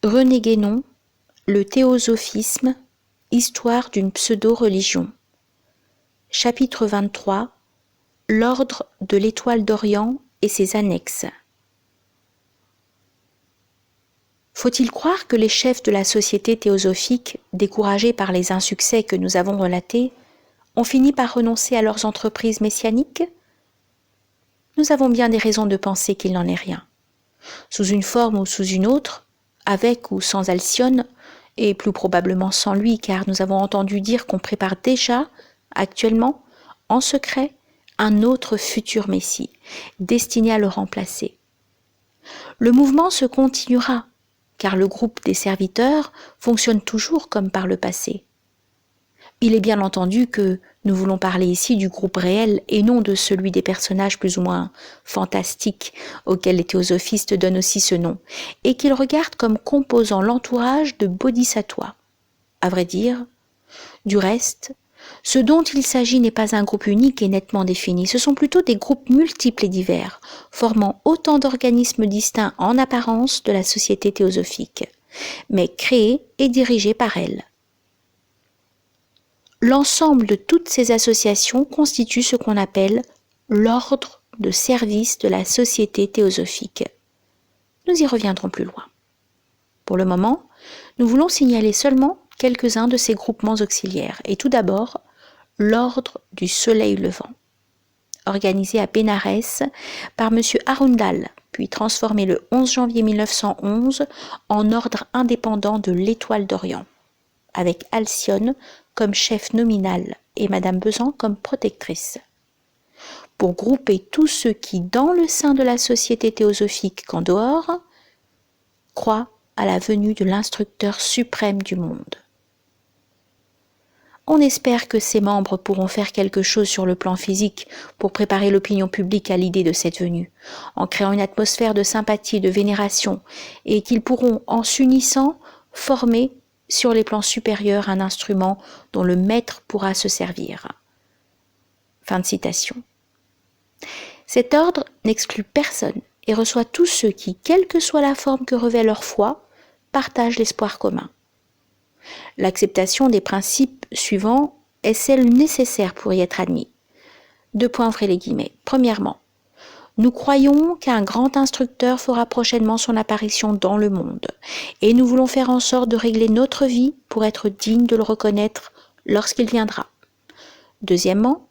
René Guénon, Le théosophisme, histoire d'une pseudo-religion. Chapitre 23, L'ordre de l'Étoile d'Orient et ses annexes. Faut-il croire que les chefs de la société théosophique, découragés par les insuccès que nous avons relatés, ont fini par renoncer à leurs entreprises messianiques ? Nous avons bien des raisons de penser qu'il n'en est rien. Sous une forme ou sous une autre, avec ou sans Alcyone, et plus probablement sans lui, car nous avons entendu dire qu'on prépare déjà, actuellement, en secret, un autre futur Messie, destiné à le remplacer. Le mouvement se continuera, car le groupe des serviteurs fonctionne toujours comme par le passé. Il est bien entendu que nous voulons parler ici du groupe réel et non de celui des personnages plus ou moins fantastiques auxquels les théosophistes donnent aussi ce nom, et qu'ils regardent comme composant l'entourage de Bodhisattva. À vrai dire, du reste, ce dont il s'agit n'est pas un groupe unique et nettement défini, ce sont plutôt des groupes multiples et divers, formant autant d'organismes distincts en apparence de la société théosophique, mais créés et dirigés par elle. L'ensemble de toutes ces associations constitue ce qu'on appelle l'ordre de service de la société théosophique. Nous y reviendrons plus loin. Pour le moment, nous voulons signaler seulement quelques-uns de ces groupements auxiliaires, et tout d'abord, l'ordre du soleil levant, organisé à Bénarès par M. Arundel, puis transformé le 11 janvier 1911 en ordre indépendant de l'Étoile d'Orient, avec Alcyone comme chef nominal et Madame Besan comme protectrice, pour grouper tous ceux qui, dans le sein de la société théosophique qu'en dehors, croient à la venue de l'instructeur suprême du monde. On espère que ces membres pourront faire quelque chose sur le plan physique pour préparer l'opinion publique à l'idée de cette venue, en créant une atmosphère de sympathie et de vénération, et qu'ils pourront, en s'unissant, former sur les plans supérieurs un instrument dont le maître pourra se servir. Fin de citation. Cet ordre n'exclut personne et reçoit tous ceux qui, quelle que soit la forme que revêt leur foi, partagent l'espoir commun. L'acceptation des principes suivants est celle nécessaire pour y être admis. Deux points, ouvrez les guillemets. Premièrement, nous croyons qu'un grand instructeur fera prochainement son apparition dans le monde, et nous voulons faire en sorte de régler notre vie pour être dignes de le reconnaître lorsqu'il viendra. Deuxièmement,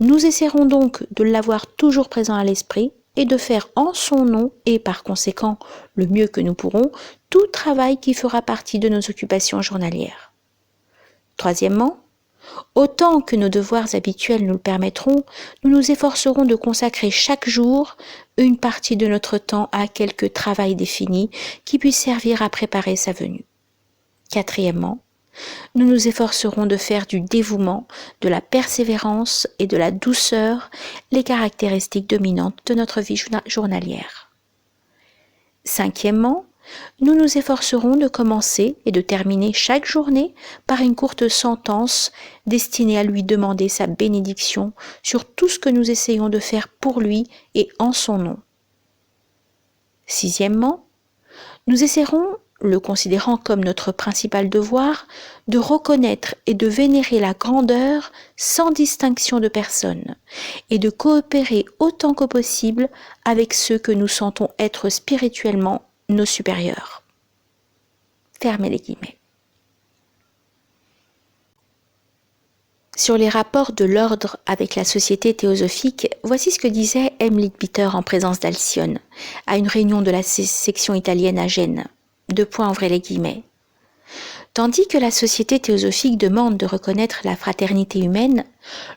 nous essaierons donc de l'avoir toujours présent à l'esprit et de faire en son nom, et par conséquent le mieux que nous pourrons, tout travail qui fera partie de nos occupations journalières. Troisièmement, autant que nos devoirs habituels nous le permettront, nous nous efforcerons de consacrer chaque jour une partie de notre temps à quelque travail défini qui puisse servir à préparer sa venue. Quatrièmement, nous nous efforcerons de faire du dévouement, de la persévérance et de la douceur les caractéristiques dominantes de notre vie journalière. Cinquièmement, nous nous efforcerons de commencer et de terminer chaque journée par une courte sentence destinée à lui demander sa bénédiction sur tout ce que nous essayons de faire pour lui et en son nom. Sixièmement, nous essaierons, le considérant comme notre principal devoir, de reconnaître et de vénérer la grandeur sans distinction de personne et de coopérer autant que possible avec ceux que nous sentons être spirituellement nos supérieurs. Fermez les guillemets. Sur les rapports de l'ordre avec la société théosophique, voici ce que disait M. Leadbeater en présence d'Alcyone, à une réunion de la section italienne à Gênes. Deux points, ouvrez les guillemets. Tandis que la société théosophique demande de reconnaître la fraternité humaine,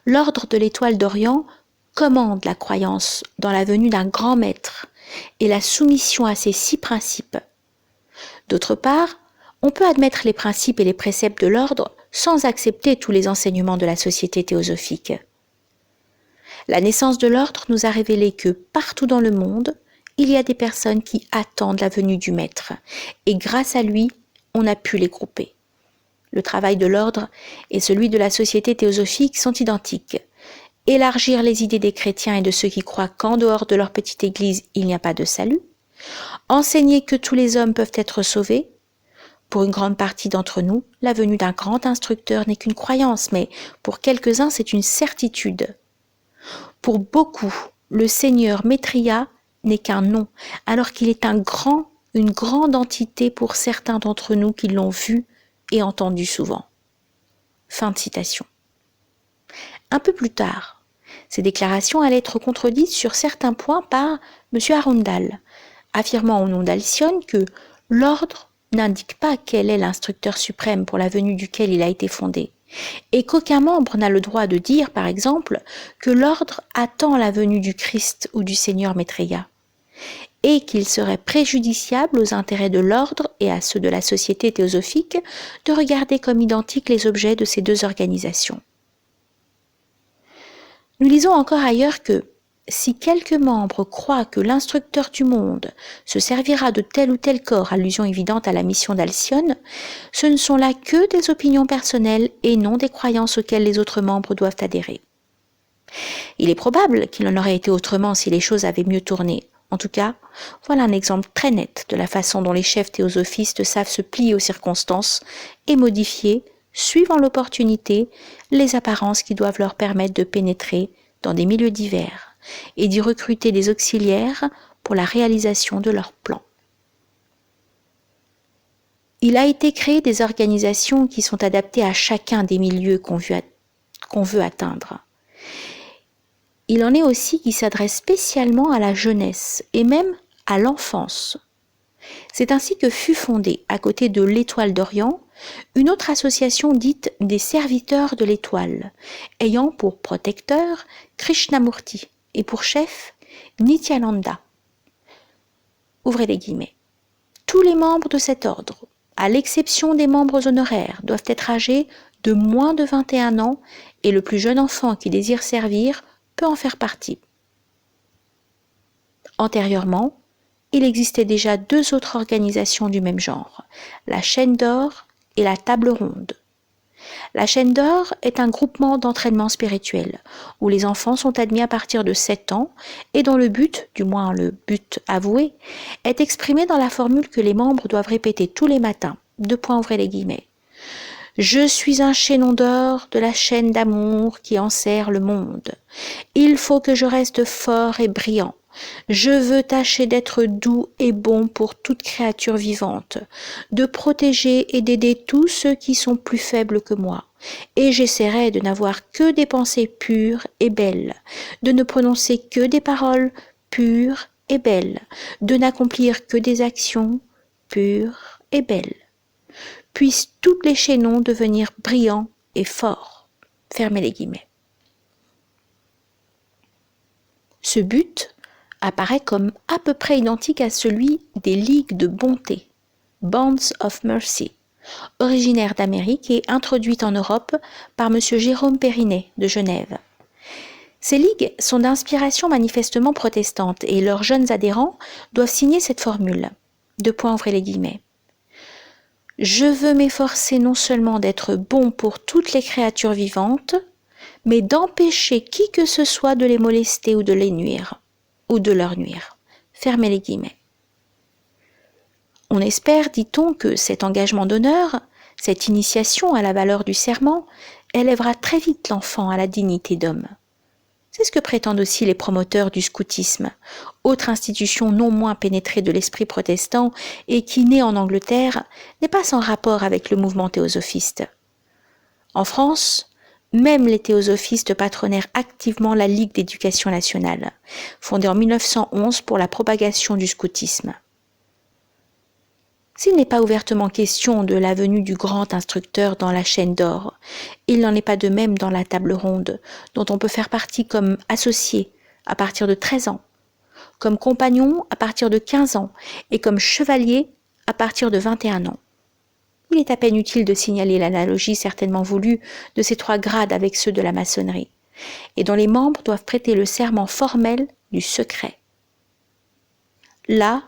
l'ordre de l'Étoile d'Orient commande la croyance dans la venue d'un grand maître et la soumission à ces 6 principes. D'autre part, on peut admettre les principes et les préceptes de l'ordre sans accepter tous les enseignements de la société théosophique. La naissance de l'ordre nous a révélé que partout dans le monde, il y a des personnes qui attendent la venue du maître, et grâce à lui, on a pu les grouper. Le travail de l'ordre et celui de la société théosophique sont identiques. Élargir les idées des chrétiens et de ceux qui croient qu'en dehors de leur petite église, il n'y a pas de salut. Enseigner que tous les hommes peuvent être sauvés Pour une grande partie d'entre nous, la venue d'un grand instructeur n'est qu'une croyance, mais pour quelques-uns, c'est une certitude. Pour beaucoup, le Seigneur Maitreya n'est qu'un nom, alors qu'il est une grande entité pour certains d'entre nous qui l'ont vu et entendu souvent. Fin de citation. Un peu plus tard, ces déclarations allaient être contredites sur certains points par M. Arundel, affirmant au nom d'Alcyone que l'ordre n'indique pas quel est l'instructeur suprême pour la venue duquel il a été fondé, et qu'aucun membre n'a le droit de dire, par exemple, que l'ordre attend la venue du Christ ou du Seigneur Maitreya, et qu'il serait préjudiciable aux intérêts de l'ordre et à ceux de la société théosophique de regarder comme identiques les objets de ces deux organisations. Nous lisons encore ailleurs que si quelques membres croient que l'instructeur du monde se servira de tel ou tel corps, allusion évidente à la mission d'Alcyone, ce ne sont là que des opinions personnelles et non des croyances auxquelles les autres membres doivent adhérer. Il est probable qu'il en aurait été autrement si les choses avaient mieux tourné. En tout cas, voilà un exemple très net de la façon dont les chefs théosophistes savent se plier aux circonstances et modifier, suivant l'opportunité, les apparences qui doivent leur permettre de pénétrer dans des milieux divers et d'y recruter des auxiliaires pour la réalisation de leurs plans. Il a été créé des organisations qui sont adaptées à chacun des milieux qu'on veut atteindre. Il en est aussi qui s'adressent spécialement à la jeunesse et même à l'enfance. C'est ainsi que fut fondée, à côté de l'Étoile d'Orient, une autre association dite des serviteurs de l'Étoile, ayant pour protecteur Krishnamurti et pour chef Nityananda. Ouvrez les guillemets. Tous les membres de cet ordre, à l'exception des membres honoraires, doivent être âgés de moins de 21 ans et le plus jeune enfant qui désire servir peut en faire partie. Antérieurement, il existait déjà deux autres organisations du même genre, la Chaîne d'Or et la Table Ronde. La Chaîne d'Or est un groupement d'entraînement spirituel où les enfants sont admis à partir de 7 ans et dont le but, du moins le but avoué, est exprimé dans la formule que les membres doivent répéter tous les matins. Ouvrez les guillemets. Je suis un chaînon d'or de la chaîne d'amour qui enserre le monde. Il faut que je reste fort et brillant. Je veux tâcher d'être doux et bon pour toute créature vivante, de protéger et d'aider tous ceux qui sont plus faibles que moi, et j'essaierai de n'avoir que des pensées pures et belles, de ne prononcer que des paroles pures et belles, de n'accomplir que des actions pures et belles. Puissent tous les chaînons devenir brillants et forts. Fermez les guillemets. Ce but apparaît comme à peu près identique à celui des ligues de bonté, Bands of Mercy, originaire d'Amérique et introduite en Europe par M. Jérôme Périnet de Genève. Ces ligues sont d'inspiration manifestement protestante et leurs jeunes adhérents doivent signer cette formule. Ouvrez les guillemets. Je veux m'efforcer non seulement d'être bon pour toutes les créatures vivantes, mais d'empêcher qui que ce soit de les molester ou de les nuire, ou de leur nuire. Fermez les guillemets. On espère, dit-on, que cet engagement d'honneur, cette initiation à la valeur du serment, élèvera très vite l'enfant à la dignité d'homme. C'est ce que prétendent aussi les promoteurs du scoutisme, autre institution non moins pénétrée de l'esprit protestant et qui, née en Angleterre, n'est pas sans rapport avec le mouvement théosophiste. En France, même les théosophistes patronnèrent activement la Ligue d'éducation nationale, fondée en 1911 pour la propagation du scoutisme. S'il n'est pas ouvertement question de la venue du grand instructeur dans la Chaîne d'Or, il n'en est pas de même dans la Table Ronde, dont on peut faire partie comme associé à partir de 13 ans, comme compagnon à partir de 15 ans et comme chevalier à partir de 21 ans. Il est à peine utile de signaler l'analogie certainement voulue de ces 3 grades avec ceux de la maçonnerie, et dont les membres doivent prêter le serment formel du secret. Là,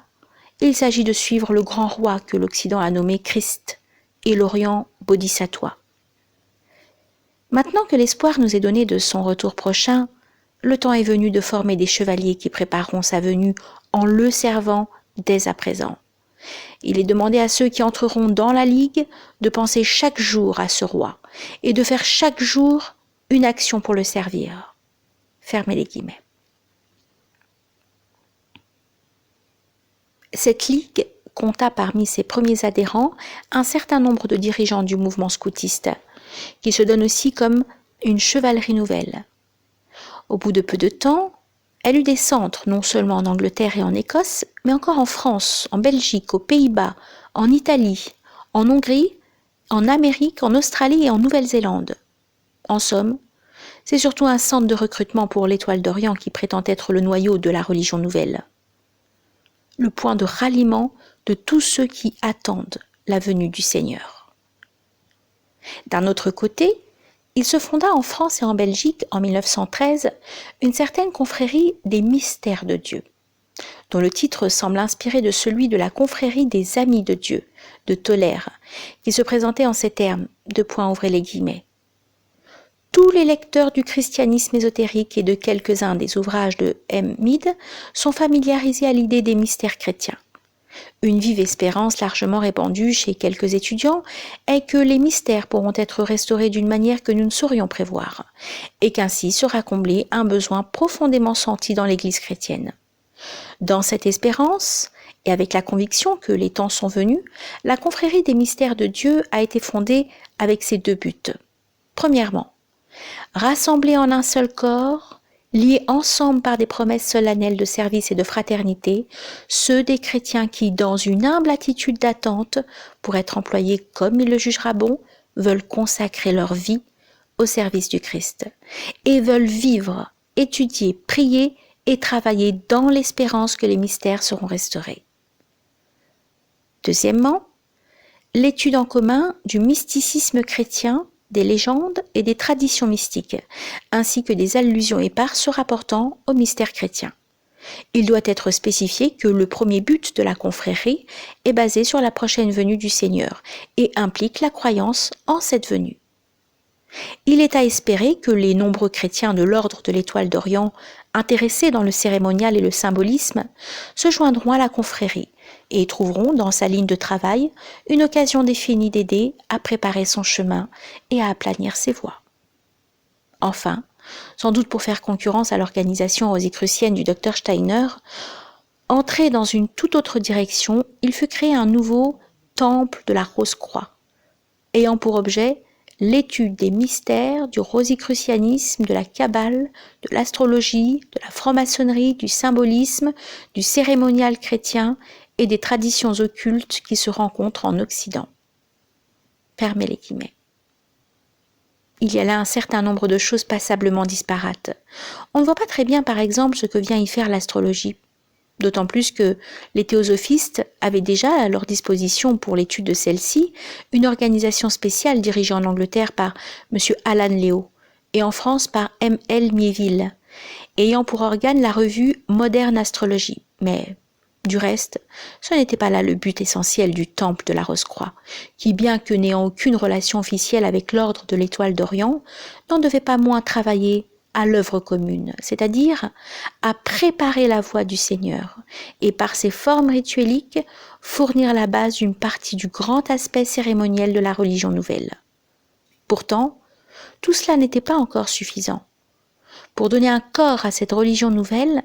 il s'agit de suivre le grand roi que l'Occident a nommé Christ et l'Orient Bodhisattva. Maintenant que l'espoir nous est donné de son retour prochain, le temps est venu de former des chevaliers qui prépareront sa venue en le servant dès à présent. Il est demandé à ceux qui entreront dans la Ligue de penser chaque jour à ce roi et de faire chaque jour une action pour le servir. Fermez les guillemets. Cette Ligue compta parmi ses premiers adhérents un certain nombre de dirigeants du mouvement scoutiste, qui se donne aussi comme une chevalerie nouvelle. Au bout de peu de temps, elle eut des centres non seulement en Angleterre et en Écosse, mais encore en France, en Belgique, aux Pays-Bas, en Italie, en Hongrie, en Amérique, en Australie et en Nouvelle-Zélande. En somme, c'est surtout un centre de recrutement pour l'Étoile d'Orient qui prétend être le noyau de la religion nouvelle. Le point de ralliement de tous ceux qui attendent la venue du Seigneur. D'un autre côté, il se fonda en France et en Belgique en 1913 une certaine confrérie des mystères de Dieu, dont le titre semble inspiré de celui de la confrérie des Amis de Dieu, de Tolère, qui se présentait en ces termes, ouvrez les guillemets. Tous les lecteurs du christianisme ésotérique et de quelques-uns des ouvrages de M. Mead sont familiarisés à l'idée des mystères chrétiens. Une vive espérance largement répandue chez quelques étudiants est que les mystères pourront être restaurés d'une manière que nous ne saurions prévoir, et qu'ainsi sera comblé un besoin profondément senti dans l'Église chrétienne. Dans cette espérance, et avec la conviction que les temps sont venus, la confrérie des mystères de Dieu a été fondée avec ces deux buts. Premièrement, rassembler en un seul corps, liés ensemble par des promesses solennelles de service et de fraternité, ceux des chrétiens qui, dans une humble attitude d'attente, pour être employés comme il le jugera bon, veulent consacrer leur vie au service du Christ, et veulent vivre, étudier, prier et travailler dans l'espérance que les mystères seront restaurés. Deuxièmement, l'étude en commun du mysticisme chrétien, des légendes et des traditions mystiques, ainsi que des allusions éparses se rapportant au mystère chrétien. Il doit être spécifié que le premier but de la confrérie est basé sur la prochaine venue du Seigneur et implique la croyance en cette venue. Il est à espérer que les nombreux chrétiens de l'ordre de l'Étoile d'Orient, intéressés dans le cérémonial et le symbolisme, se joindront à la confrérie et trouveront dans sa ligne de travail une occasion définie d'aider à préparer son chemin et à aplanir ses voies. Enfin, sans doute pour faire concurrence à l'organisation rosicrucienne du Dr Steiner, entré dans une toute autre direction, il fut créé un nouveau temple de la Rose-Croix, ayant pour objet l'étude des mystères du rosicrucianisme, de la Kabbale, de l'astrologie, de la franc-maçonnerie, du symbolisme, du cérémonial chrétien et des traditions occultes qui se rencontrent en Occident. Fermez les guillemets. Il y a là un certain nombre de choses passablement disparates. On ne voit pas très bien, par exemple, ce que vient y faire l'astrologie. D'autant plus que les théosophistes avaient déjà à leur disposition pour l'étude de celle-ci une organisation spéciale dirigée en Angleterre par M. Alan Léo et en France par M. L. Miéville, ayant pour organe la revue Moderne Astrologie. Mais du reste, ce n'était pas là le but essentiel du temple de la Rose-Croix, qui, bien que n'ayant aucune relation officielle avec l'ordre de l'Étoile d'Orient, n'en devait pas moins travailler à l'œuvre commune, c'est-à-dire à préparer la voie du Seigneur et par ses formes ritueliques fournir la base d'une partie du grand aspect cérémoniel de la religion nouvelle. Pourtant, tout cela n'était pas encore suffisant. Pour donner un corps à cette religion nouvelle,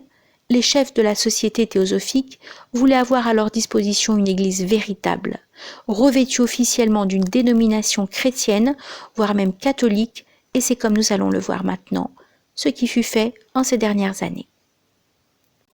les chefs de la société théosophique voulaient avoir à leur disposition une église véritable, revêtue officiellement d'une dénomination chrétienne, voire même catholique, et c'est comme nous allons le voir maintenant, ce qui fut fait en ces dernières années.